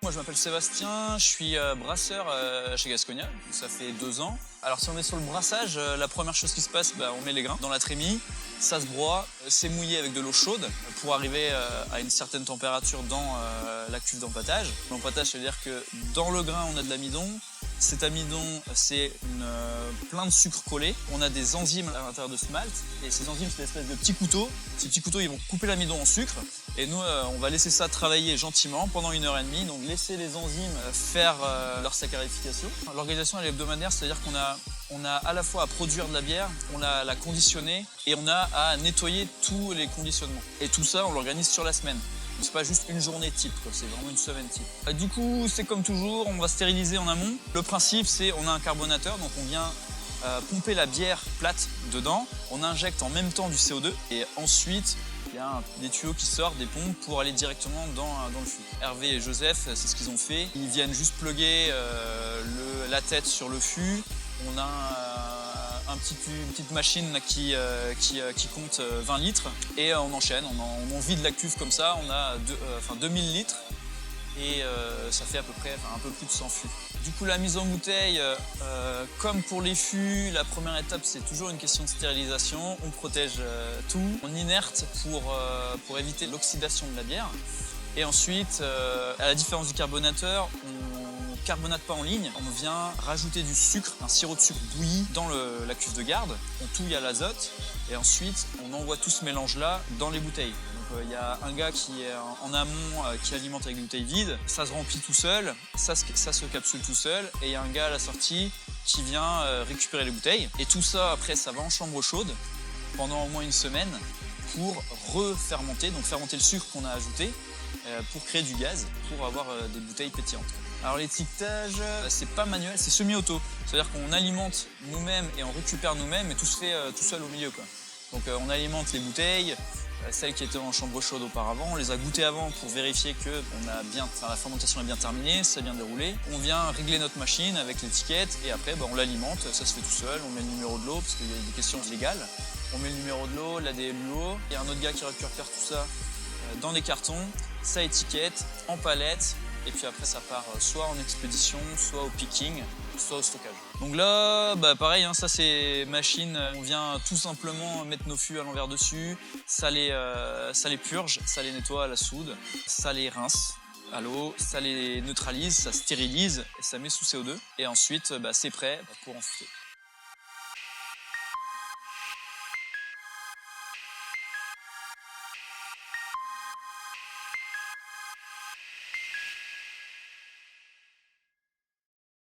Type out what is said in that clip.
Moi je m'appelle Sébastien, je suis brasseur chez Gasconia, ça fait 2 ans. Alors si on est sur le brassage, la première chose qui se passe, on met les grains dans la trémie, ça se broie, c'est mouillé avec de l'eau chaude pour arriver à une certaine température dans la cuve d'empâtage. L'empâtage, ça veut dire que dans le grain on a de l'amidon. Cet amidon, c'est plein de sucre collé. On a des enzymes à l'intérieur de ce malt. Et ces enzymes, c'est des espèces de petits couteaux. Ces petits couteaux, ils vont couper l'amidon en sucre. Et nous, on va laisser ça travailler gentiment pendant 1h30. Donc laisser les enzymes faire leur saccharification. L'organisation, elle est hebdomadaire, c'est-à-dire qu'on a à la fois à produire de la bière, on a à la conditionner et on a à nettoyer tous les conditionnements. Et tout ça, on l'organise sur la semaine. C'est pas juste une journée type, c'est vraiment une semaine type. Du coup, c'est comme toujours, on va stériliser en amont. Le principe, c'est on a un carbonateur, donc on vient pomper la bière plate dedans. On injecte en même temps du CO2 et ensuite, il y a des tuyaux qui sortent des pompes pour aller directement dans le fût. Hervé et Joseph, c'est ce qu'ils ont fait. Ils viennent juste plugger la tête sur le fût. On a une petite machine là, qui compte 20 litres et on enchaîne, on vide la cuve comme ça, on a 2000 litres et ça fait à peu près un peu plus de 100 fûts. Du coup la mise en bouteille, comme pour les fûts, la première étape c'est toujours une question de stérilisation, on protège tout, on inerte pour éviter l'oxydation de la bière et ensuite, à la différence du carbonateur, on carbonate pas en ligne, on vient rajouter du sucre, un sirop de sucre bouilli dans la cuve de garde, on touille à l'azote et ensuite on envoie tout ce mélange là dans les bouteilles. Donc il y a un gars qui est en amont qui alimente avec des bouteilles vides, ça se remplit tout seul, ça se capsule tout seul et il y a un gars à la sortie qui vient récupérer les bouteilles et tout ça après ça va en chambre chaude pendant au moins une semaine pour refermenter, donc fermenter le sucre qu'on a ajouté pour créer du gaz, pour avoir des bouteilles pétillantes. Alors l'étiquetage, c'est pas manuel, c'est semi-auto. C'est-à-dire qu'on alimente nous-mêmes et on récupère nous-mêmes et tout se fait tout seul au milieu, quoi. Donc on alimente les bouteilles, celles qui étaient en chambre chaude auparavant, on les a goûtées avant pour vérifier que la fermentation est bien terminée, ça a bien déroulé. On vient régler notre machine avec l'étiquette et après on l'alimente, ça se fait tout seul, on met le numéro de l'eau parce qu'il y a des questions légales. On met le numéro de l'eau, l'ADLUO, il y a un autre gars qui récupère tout ça dans des cartons, ça étiquette, en palette, et puis après ça part soit en expédition, soit au picking, soit au stockage. Donc là, pareil, hein, ça c'est machine, on vient tout simplement mettre nos fûts à l'envers dessus, ça les purge, ça les nettoie à la soude, ça les rince à l'eau, ça les neutralise, ça stérilise, et ça met sous CO2, et ensuite c'est prêt pour enfouir.